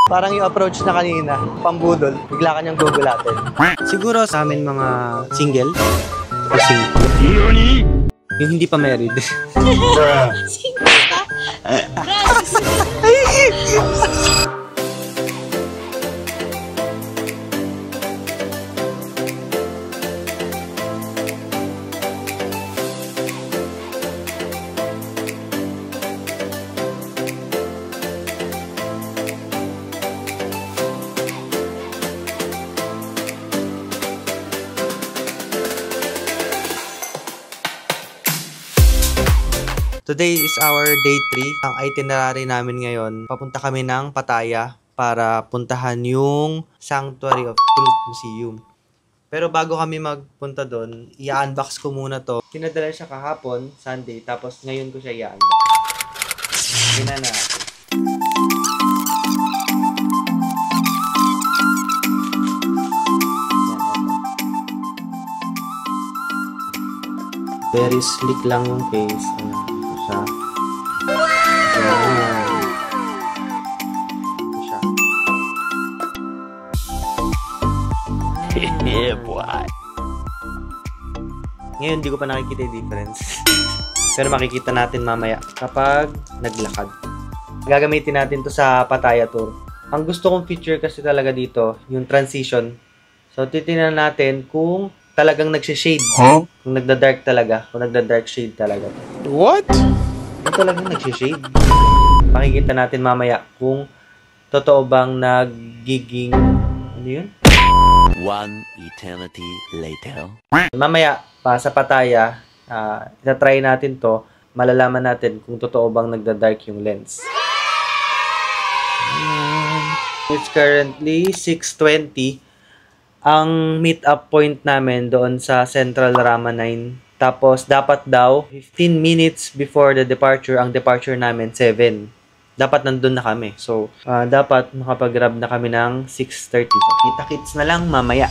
Parang yung approach na kanina, pambudol, bigla kanyang gugulatin. Siguro sa amin mga single, o single. Yung hindi pa married. Single ka? Today is our day 3. Ang itinerary namin ngayon, papunta kami ng Pattaya para puntahan yung Sanctuary of Truth Museum. Pero bago kami magpunta doon, i-unbox ko muna to. Pinadala siya kahapon, Sunday, tapos ngayon ko siya i-unbox. Tingnan natin. Very slick lang yung case. Siya. Yeah, boy. Ngayon, di ko pa nakikita yung difference. Pero makikita natin mamaya kapag naglakad. Gagamitin natin to sa Pattaya tour. Ang gusto kong feature kasi talaga dito, yung transition. So, titingnan natin kung talagang nagsishade. Huh? Kung nagda-dark talaga. Kung nagda-dark shade talaga. What? Yung talagang nagsishade. Makikita natin mamaya kung totoo bang nagiging... Ano yun? One eternity later. Mamaya, pa sa Pattaya, itatry natin to. Malalaman natin kung totoo bang nagda-dark yung lens. It's currently 6:20. Ang meet-up point namin doon sa Central Rama 9. Tapos, dapat daw, 15 minutes before the departure, ang departure namin, 7. Dapat nandun na kami. So, dapat makapag-grab na kami ng 6:30. Kita-kits na lang mamaya.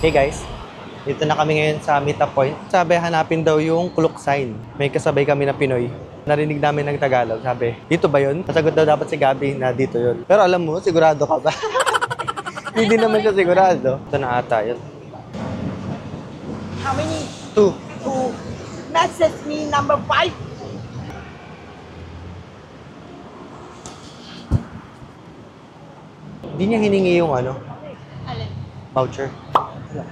Hey guys, dito na kami ngayon sa meet-up point. Sabi, hanapin daw yung clock sign. May kasabay kami na Pinoy. Narinig namin ng Tagalog. Sabi, dito ba yun? Nasagot daw dapat si Gabi na dito yun. Pero alam mo, sigurado ka ba? Hindi naman siya sigurado. Ito na ata yun. How many? 2. To message me number 5. Hindi niya hiningi yung ano? Alin? Voucher.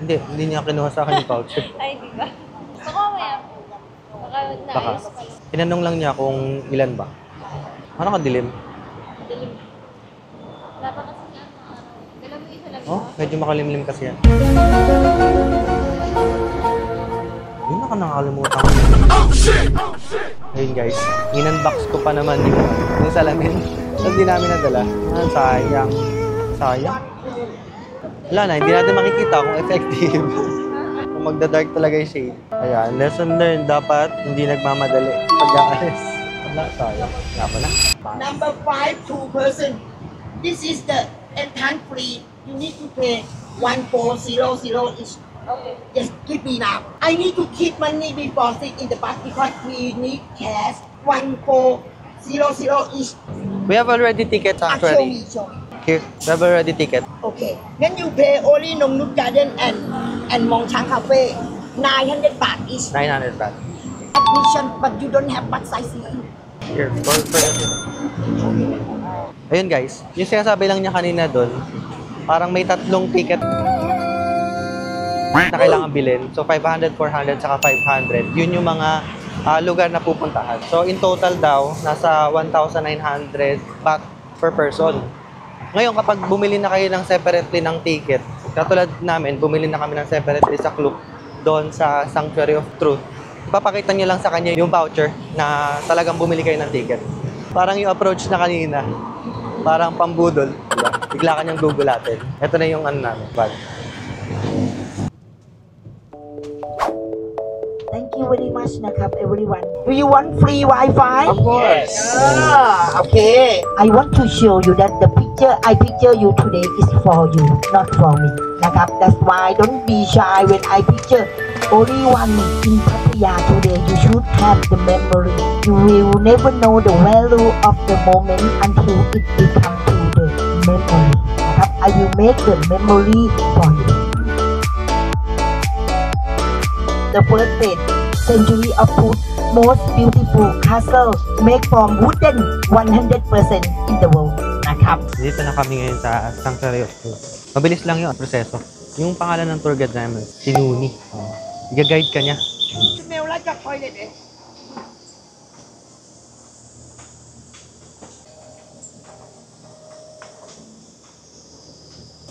Hindi niya kinuha sa akin yung voucher. Ay, di ba? Gusto ko maya. Baka. Tinanong lang niya kung ilan ba. Ano ka dilim? Dilim. Wala pa kasi nga ang araw. Dala mo isa lang. Oh, medyo makalimlim kasi yan. Yun ako nakakalimutan ko. Ayun guys, in-unbox ko pa naman yung salamin. Hindi namin nadala. Sayang. Sayang. Wala na, hindi natin makikita kung effective. Kung magda-dark talaga yung shade. Ayan, lesson learned. Dapat hindi nagmamadali pag-aalis. Wala, sayang. Nga pa na. Number 5, 2 person. This is the entrance free. You need to pay 1400 each. Okay. Just give me now. I need to keep money deposit in the bus because we need cash 1400 each. We have already tickets actually. Show me. Here, we have already ticket. Okay. Then you pay only Nong Nut Garden and Mong Chang Cafe 900 baht each. 900 baht. Admission, but you don't have bus sightseeing. Here, for ayun guys, yung sinasabi lang niya kanina doon, parang may 3 ticket na kailangan bilhin. So, 500, 400, saka 500. Yun yung mga lugar na pupuntahan. So, in total daw, nasa 1,900 baht per person. Ngayon, kapag bumili na kayo ng separately ng ticket, katulad namin, bumili na kami ng separately sa Klook doon sa Sanctuary of Truth, ipapakita nyo lang sa kanya yung voucher na talagang bumili kayo ng ticket. Parang yung approach na kanina, parang pambudol. Diba? Bigla kanyang gugulatin. Ito na yung ano namin. Bad. Thank you very much, Nakap, everyone. Do you want free Wi-Fi? Of course. Okay. I want to show you that the picture I picture you today is for you, not for me. Nakap, that's why don't be shy when I picture only one in Pattaya today. You should have the memory. You will never know the value of the moment until it becomes to the memory นะครับ I will make the memory for you The first page Century of Food Most beautiful castle made from wooden 100% in the world นะครับ Dito na kami ngayon sa Sanctuary of Food. Mabilis lang yung proseso. Yung pangalan ng tour guide namin, si Nuni. Iga-guide ka niya. Smell like a toilet eh.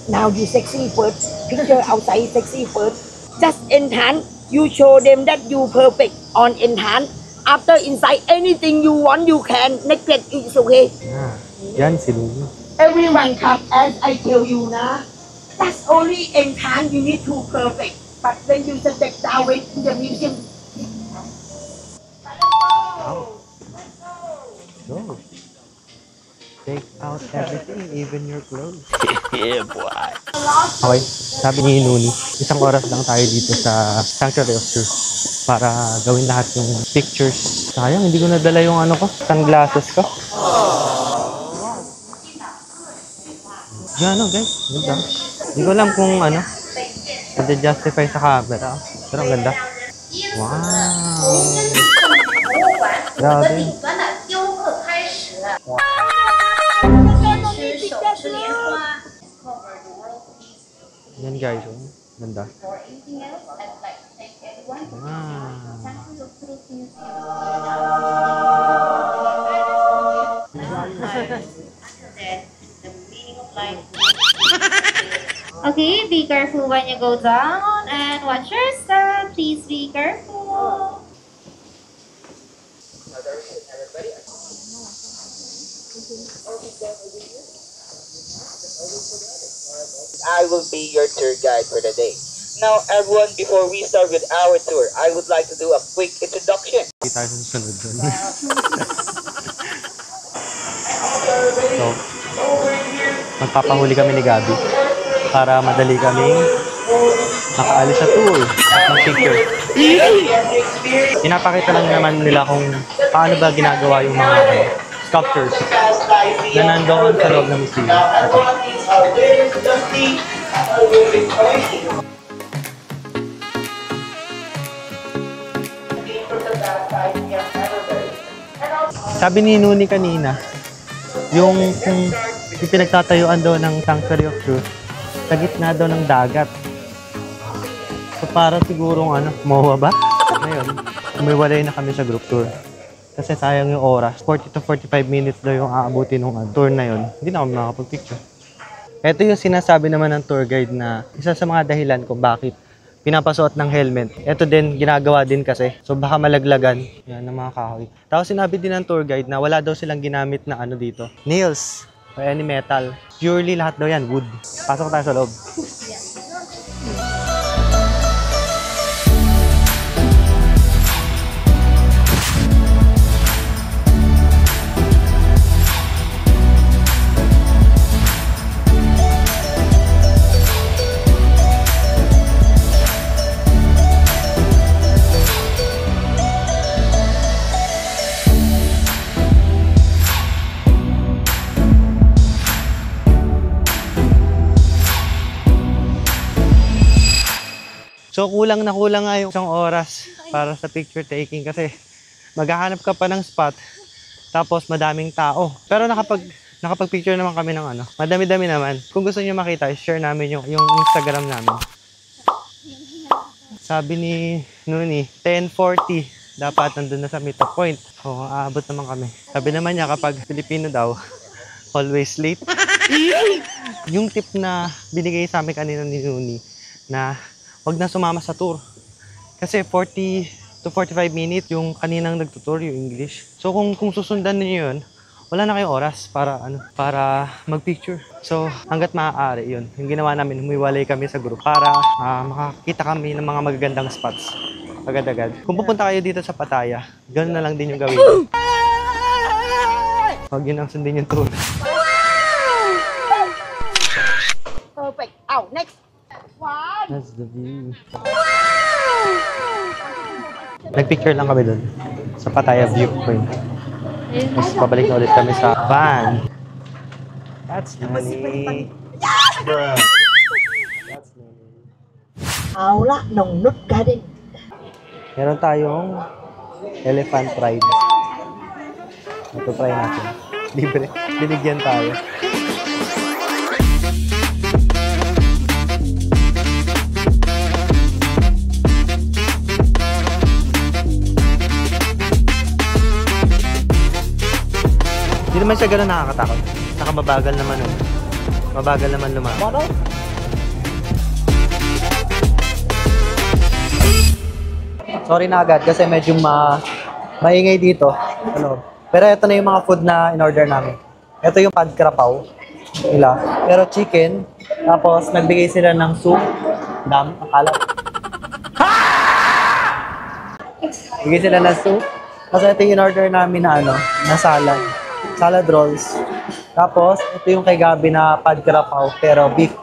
Now you sexy first, picture outside sexy first. Just enhance, you show them that you perfect on enhance. After inside anything you want, you can. Neglect it's okay. Yan si Nuni. Everyone come as I tell you na. That's only enhance you need to perfect. But when you step down in the museum. Go. Take out everything, even your clothes. Yeah, boy. Okay, sabi ni Nuni, isang oras lang tayo dito sa Sanctuary of Truth para gawin lahat yung pictures. Sayang, hindi ko nadala yung ano ko, sunglasses ko. Yan, guys, ganda. Hindi ko alam kung ano, justify sa camera. Pero ang ganda. Wow! Grabe. Yan guys, oh. Ganda. Okay, be careful when you go down and watch your step. Please be careful. I will be your tour guide for the day. Now, everyone, before we start with our tour, I would like to do a quick introduction. Hindi tayo susunod dun. So, magpapahuli kami ni Gabi para madali kaming makaalis sa tour at mag-picture. Pinapakita lang naman nila kung paano ba ginagawa yung mga sculptures na nandoon sa loob ng museum. Sabi ni Nuni kanina, yung pinagtatayuan daw ng Sanctuary of Truth, sa gitna daw ng dagat. So para sigurong MOA ba? Ngayon, umiwalay na kami sa group tour. Kasi sayang yung oras. 40 to 45 minutes daw yung aabutin ng tour na yun. Hindi na kami makapag-picture. Ito yung sinasabi naman ng tour guide na isa sa mga dahilan kung bakit pinapasuot ng helmet. Ito din, ginagawa din kasi. So baka malaglagan. Yan, ng mga kahoy. Tapos sinabi din ng tour guide na wala daw silang ginamit na dito. Nails or any metal. Purely lahat daw yan, wood. Pasok tayo sa loob. So kulang na kulang nga yung isang oras para sa picture taking kasi maghahanap ka pa ng spot tapos madaming tao. Pero nakapag-picture naman kami ng madami-dami naman. Kung gusto niyo makita, share namin yung Instagram namin. Sabi ni Nuni, 10:40 dapat nandun na sa meetup point. So aabot naman kami. Sabi naman niya kapag Filipino daw, always late. Yung tip na binigay sa amin kanina ni Nuni na wag na sumama sa tour. Kasi 40 to 45 minutes yung kaninang nagtutour yung English. So kung susundan niyo yun, wala na kayong oras para mag-picture. So hangga't maaari yun. Yung ginawa namin, humiwalay kami sa group para makakita kami ng mga magagandang spots. Agad-agad. Kung pupunta kayo dito sa Pattaya, ganoon na lang din yung gawin. Huwag yun ang sundin yung tour. Perfect. Out. Next. That's the view. Nagpicture lang kami dun sa Pattaya viewpoint. Tapos pabalik na ulit kami sa van. That's Noni. Bruh. That's Noni. เอาละนงนุชการ์เด้น Meron tayong elephant ride. Ito try natin. Libre. Binigyan tayo. Hindi naman siya gano'n nakakatakot. Saka mabagal naman. Mabagal naman lumabas. Sorry na agad kasi medyo maingay dito. Ano? Pero ito na yung mga food na in-order namin. Ito yung pad krapaw nila. Pero chicken. Tapos nagbigay sila ng soup. Akala. Bigay sila ng soup. Tapos ito yung in-order namin na na salad. Salad rolls. Tapos ito yung kay Gabi na pad krapaw pero beef.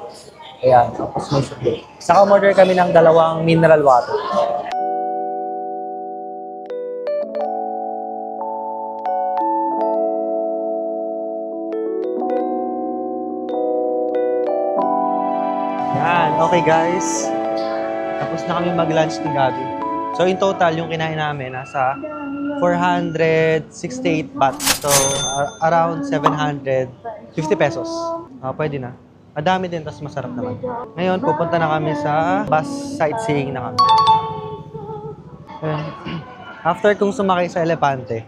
Ayan. Tapos may soup. Saka order kami ng 2 mineral water. Yan, okay guys. Tapos na kami mag-lunch ni Gabi. So in total, yung kinain namin nasa 468 baht. So around 750 pesos. Pwede na. Madami din, tapos masarap naman. Ngayon, pupunta na kami sa bus sightseeing na kami. After kong sumakay sa elepante,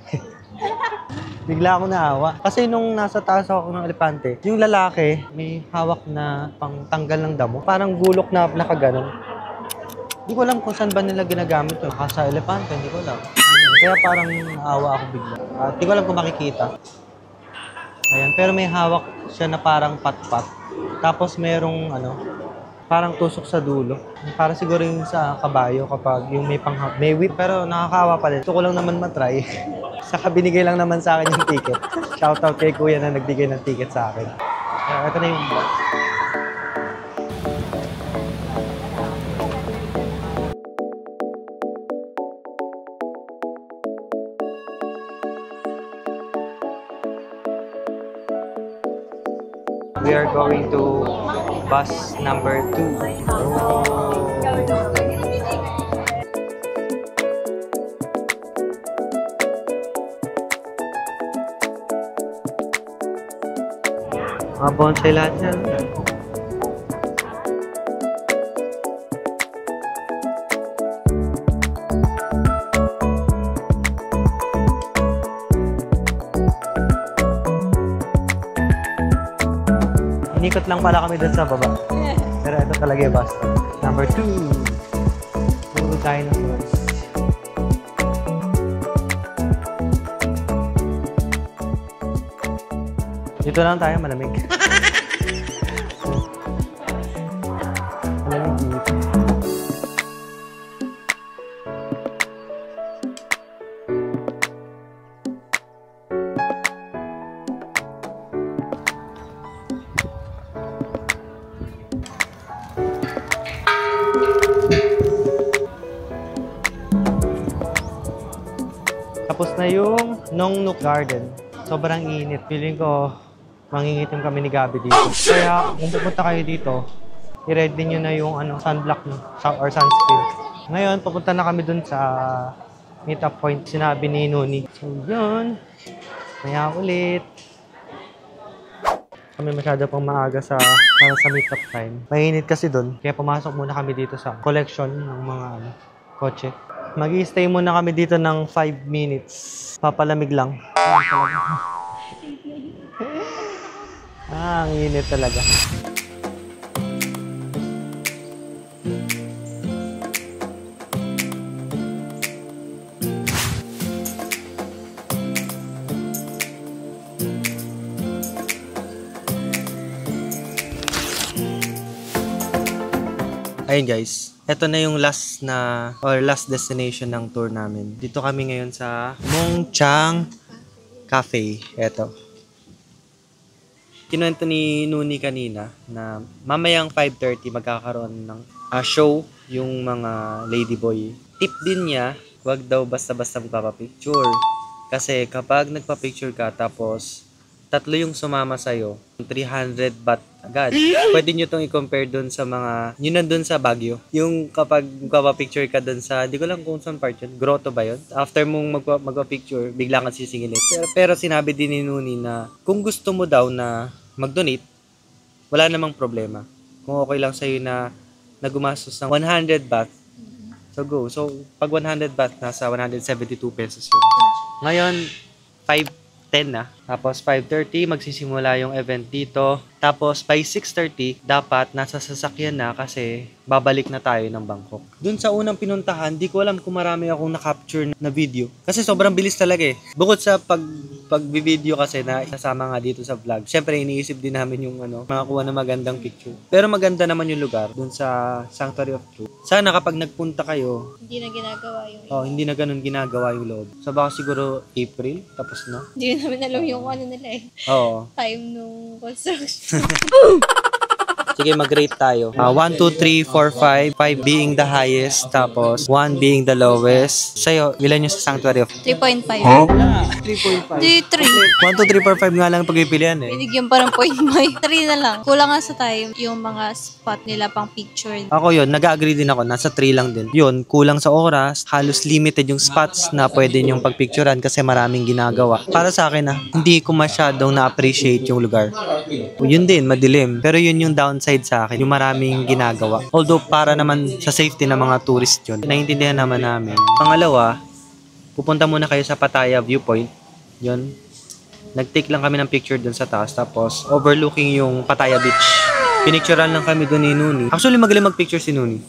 bigla ako naawa. Kasi nung nasa taas ako ng elepante, yung lalaki may hawak na pangtanggal ng damo. Parang gulok na nakaganon. Hindi ko alam kung saan ba nila ginagamit yun. Sa elepante, hindi ko alam. Kaya parang naawa ako bigla. Hindi ko alam kung makikita. Ayan, pero may hawak siya na parang pat-pat. Tapos merong parang tusok sa dulo. Para siguro yung sa kabayo kapag yung may whip. Pero nakakawa pa din. Gusto ko lang naman matry. Saka binigay lang naman sa akin yung ticket. Shoutout kay kuya na nagbigay ng ticket sa akin. Ito na yung box. We are going to bus number 2. Mga bonsai lahat yan. Inikot lang pala kami dun sa baba. Pero ito talaga yung bus. Number 2. Puro dinosaurs. Dito lang tayo, malamig. Malamig dito. Tapos na yung Nongnuk Garden. Sobrang init. Feeling ko mangingitim kami ni Gabi dito. Kaya kung pupunta kayo dito, i-ready nyo na yung sunblock nyo or sunscreen. Ngayon, pupunta na kami dun sa meetup point sinabi ni Noni. So yun, maya ulit. Kami masyado pang maaga para sa meetup time. Mainit kasi dun, kaya pumasok muna kami dito sa collection ng mga kotse. Mag-i-stay muna kami dito ng 5 minutes. Papalamig lang. Ang init talaga. Ayun guys, ito na yung last destination ng tour namin. Dito kami ngayon sa Mongchang Cafe. Ito. Kinuwento ni Nuni kanina na mamayang 5:30 magkakaroon ng show yung mga ladyboy. Tip din niya, wag daw basta-basta magpapapicture. Kasi kapag nagpa-picture ka tapos tatlo yung sumama sa'yo, 300 baht agad. Pwede nyo itong i-compare dun sa mga, yun nandun sa Baguio. Yung kapag magpapicture ka dun sa, di ko lang kung saan part yun, grotto ba yun? After mong magpapicture, bigla kang sisingilin. Pero sinabi din ni Nuni na kung gusto mo daw na mag-donate, wala namang problema. Kung okay lang sa'yo na nagumastos ng 100 baht, so go. So, pag 100 baht, nasa 172 pesos yun. Ngayon, 5:10 na. Tapos 5:30, magsisimula yung event dito. Tapos by 6:30, dapat nasa sasakyan na kasi babalik na tayo ng Bangkok. Dun sa unang pinuntahan, di ko alam kung marami akong na-capture na video. Kasi sobrang bilis talaga eh. Bukod sa pag-video kasi na isasama nga dito sa vlog. Siyempre, iniisip din namin yung makakuha ng magandang picture. Pero maganda naman yung lugar dun sa Sanctuary of Truth. Sana kapag nagpunta kayo, Hindi na ginagawa yung... hindi na ganun ginagawa yung loob. So baka siguro April, tapos na. Hindi namin alam yung ano nila eh. Oo. Time nung construction. Sige, mag-rate tayo. 1, 2, 3, 4, 5. 5 being the highest, tapos 1 being the lowest. Sa'yo, ilan yung sa Sanctuary of 3.5. 3.5. Di 3. 1, 2, 3, 4, 5 nga lang pagpipilian eh. Binigyan pa ng point may 3 na lang. Kulang nga sa time yung mga spot nila pang picture. Ako yun, nag-agree din ako. Nasa 3 lang din. Yun, kulang sa oras. Halos limited yung spots na pwede nyong pagpicturean kasi maraming ginagawa. Para sa akin hindi ko masyadong na-appreciate yung lugar. Yun din, madilim. Pero yun yung downside sa akin, yung maraming ginagawa. Although para naman sa safety ng mga tourist yun, naiintindihan naman namin. Pangalawa, pupunta muna kayo sa Pattaya Viewpoint. Yun. Nag-take lang kami ng picture dun sa taas. Tapos, overlooking yung Pattaya Beach. Pinicturean lang kami dun ni Nuni. Actually, magaling mag-picture si Nuni.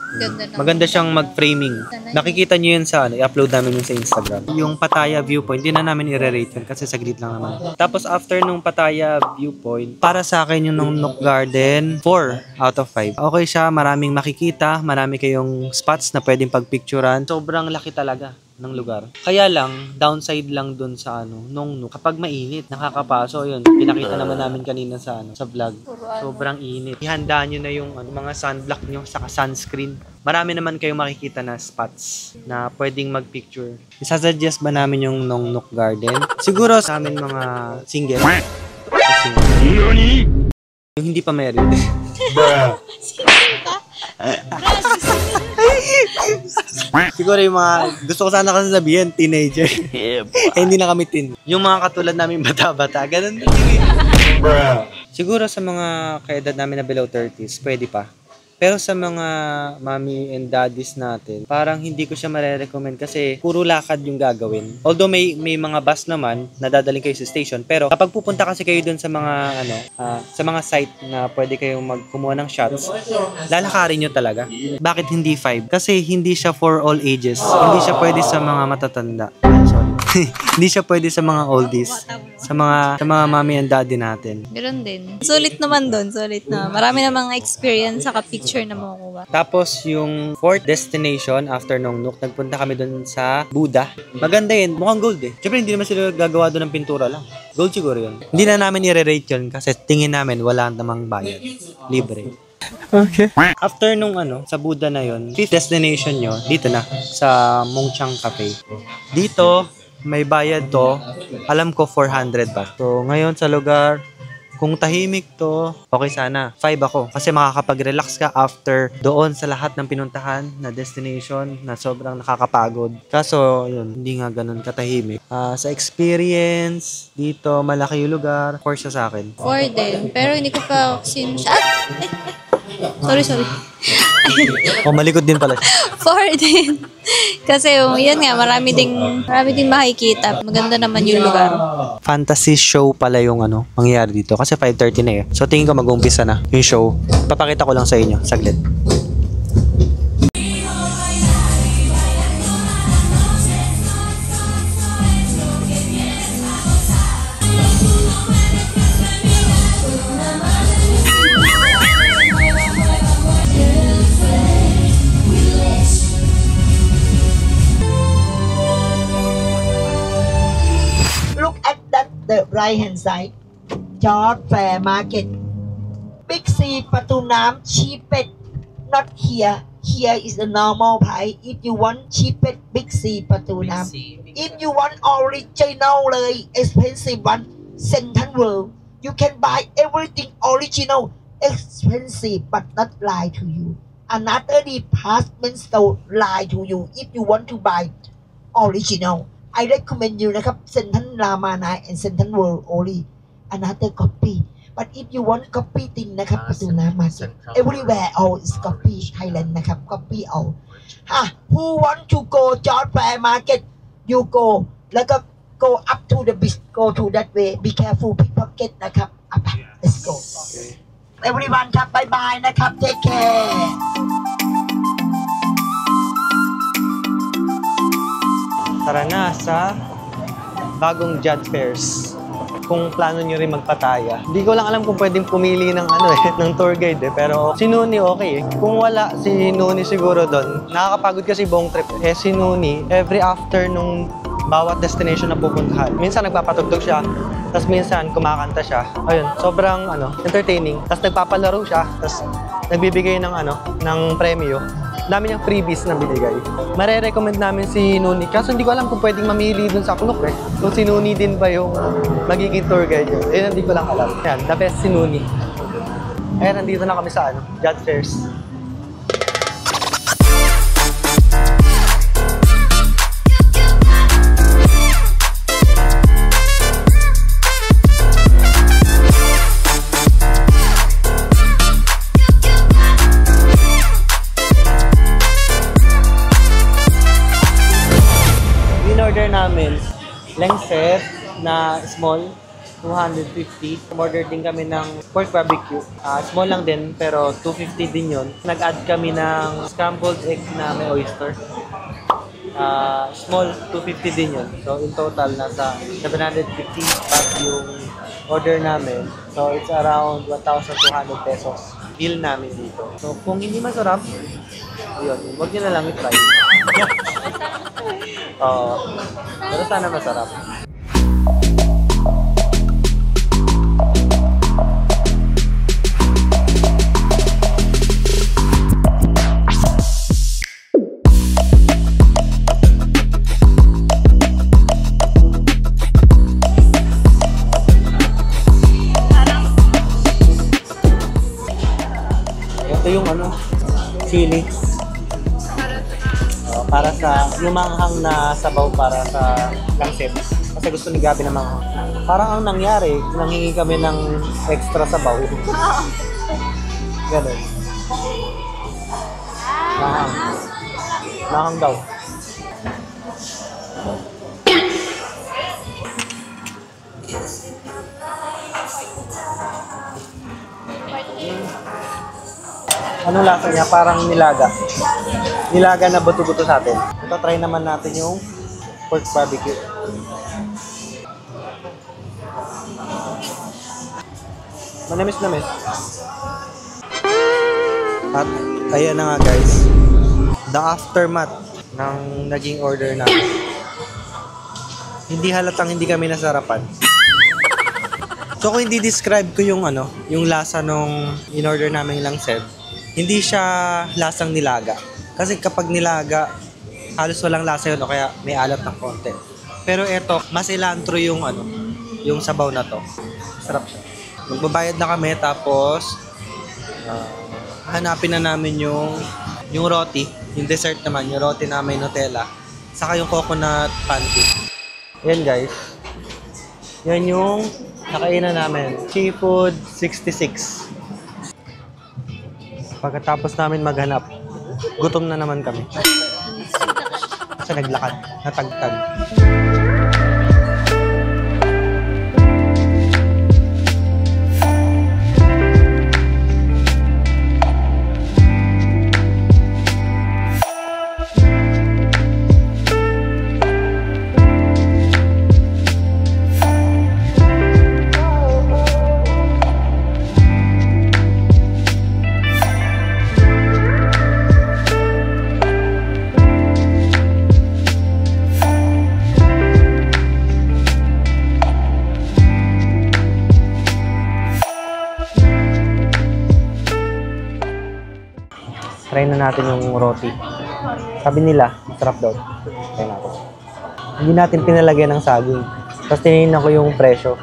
Ganda na. Maganda siyang mag-framing. Nakikita niyo yun sa i-upload namin yun sa Instagram. Yung Pattaya Viewpoint, hindi na namin i-rate yun kasi saglit lang naman. Tapos after nung Pattaya Viewpoint, para sa akin yung nung Nook Garden, 4 out of 5. Okay siya, maraming makikita, marami kayong spots na pwedeng pagpicturan. Sobrang laki talaga ng lugar. Kaya lang, downside lang dun sa nung kapag mainit, nakakapaso yun. Pinakita naman namin kanina sa sa vlog. Sobrang init. Ihanda nyo na yung mga sunblock nyo, saka sunscreen. Marami naman kayong makikita na spots na pwedeng magpicture. Isasuggest ba namin yung Nook Garden? Siguro sa amin mga single. Yung hindi pa married. Siguro yung mga gusto ko sana kasi sabihin teenager. Hindi na kami teen. Yung mga katulad namin bata-bata, ganun din. Siguro sa mga kaedad namin na below 30s, pwede pa. Pero sa mga mommy and daddies natin, parang hindi ko siya mare-recommend kasi puro lakad yung gagawin. Although may mga bus naman na dadaling kayo sa station, pero kapag pupunta kasi kayo dun sa mga sa mga site na pwede kayong kumuha ng shots, lalakarin nyo talaga. Bakit hindi 5? Kasi hindi siya for all ages. Hindi siya pwede sa mga matatanda. Hindi siya pwede sa mga oldies. Sa mga mommy and daddy natin. Meron din. Sulit naman doon. Sulit na. Marami namang experience sa picture na makukuha. Tapos yung fourth destination after nung Nook, nagpunta kami doon sa Buddha. Maganda yun. Mukhang gold eh. Siyempre hindi naman sila gagawa doon ng pintura lang. Gold siguro yun. Hindi na namin i-rate yun kasi tingin namin wala namang bayad. Libre. Okay. After nung sa Buddha na yun, fifth destination nyo, dito na. Sa Mongchang Cafe. Dito, may bayad to, alam ko 400 ba. So, ngayon sa lugar, kung tahimik to, okay sana. 5 ako. Kasi makakapag-relax ka after doon sa lahat ng pinuntahan na destination na sobrang nakakapagod. Kaso, yun, hindi nga ganun katahimik. Sa experience, dito, malaki yung lugar. 4 siya sa akin. 4 din. Pero hindi ko pa Sorry. Malikot din pala siya. 4 din. Kasi yan nga, marami ding makikita. Maganda naman yung lugar. Fantasy show pala yung mangyayari dito. Kasi 5:30 na eh. So tingin ko mag-umpisa na yung show. Papakita ko lang sa inyo. Saglit. The right hand side, George Fair Market, Big C Patunam, cheapest, not here. Here is the normal price. If you want cheapest, Big C Patunam. If you want original, expensive one, Central World. You can buy everything original, expensive but not lie to you. Another department store lie to you if you want to buy original. I recommend you นะครับ Central Rama 9 and Central World only. Another copy. But if you want copy จริงนะครับประตูน้ำมาสิ Everywhere all is copy Thailand นะครับ copy all. Who want to go George Fair Market? You go. แล้วก็ go up to the beach. Go to that way. Be careful pickpocket นะครับ Let's go. Everyone ครับ bye bye นะครับ take care. Tara na sa bagong Judge Fairs. Kung plano nyo rin magpataya. Hindi ko lang alam kung pwedeng pumili ng ng tour guide pero si Nuni okay eh. Kung wala si Nuni siguro doon, nakakapagod kasi buong trip. Si Nuni, every after nung bawat destination na pupuntahan, minsan nagpapatugtog siya, tapos minsan kumakanta siya. Ayun, sobrang entertaining. Tapos nagpapalaro siya, tapos nagbibigay ng ng premyo. Dami niyang freebies na binigay. Mare-recommend namin si Nuni. Kaso hindi ko alam kung pwedeng mamili dun sa Klook eh. Kung si Nuni din ba yung magiging tour guide yun. Hindi ko lang alam. Yan, the best si Nuni. Ayan, nandito na kami sa Judge Fairs. Order namin lengset na small 250. Order din kami ng pork barbecue. Small lang din pero 250 din yon. Nag-add kami ng scrambled egg na may oyster. Small 250 din yon. So in total nasa 750 baht yung order namin. So it's around 1,200 pesos bill namin dito. So kung hindi masarap, yun, huwag nyo na lang i-try. Pero sana masarap. Ito yung chili. Para sa yung manghang na sabaw para sa langset. Kasi gusto ni Gabi na manghang. Parang ang nangyari, nanghingi kami ng extra sabaw. Ganun. Manghang. Manghang daw. Anong lasa niya? Parang nilaga. Nilaga na buto-buto sa atin. Ito, try naman natin yung pork barbecue. Manamis-namis. At ayan na nga guys. The aftermath ng naging order natin. Hindi halatang hindi kami nasarapan. So kung hindi describe ko yung yung lasa nung in-order namin langset, hindi siya lasang nilaga. Kasi kapag nilaga, halos walang lasa yun o kaya may alat ng konti. Pero eto, mas cilantro yung yung sabaw na to. Sarap siya. Magbabayad na kami tapos hanapin na namin yung roti, yung dessert naman, yung roti na may Nutella, saka yung coconut pancake. Yan guys. Yan yung nakainan namin. Seafood 66. Pagkatapos namin maghanap, gutom na naman kami. Kasi naglakad, natagtag. Try na natin yung roti. Sabi nila, sarap daw. Try natin. Hindi natin pinalagyan ng saging. Tapos tinignan ko yung presyo.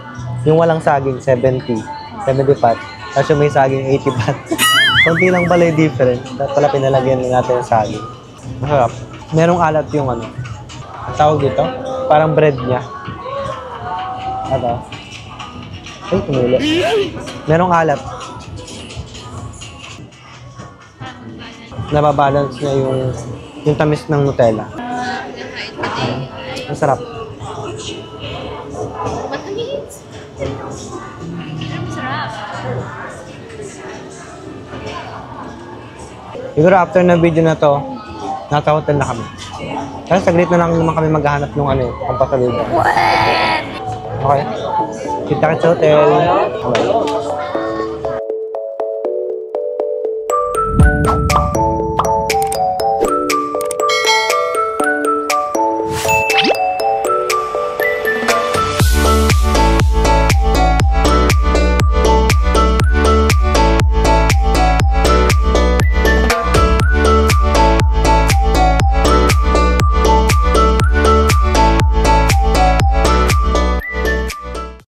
Yung walang saging, 70 pat. Tapos yung may saging, 80 pat. Kunti lang pala yung difference. Dapat pala pinalagyan natin yung saging. Masarap. Merong alat yung ano. Ang tawag dito? Parang bread niya. Ano? Ay, tumuli. Merong alat. Nababalance niya yung tamis ng Nutella. Masarap. Matamis. Masarap. Siguro after na video na to, nasa hotel na kami. Kasi saglit na lang naman kami maghahanap ng ano, pampasalubong. Okay. Kita ka sa hotel. Okay.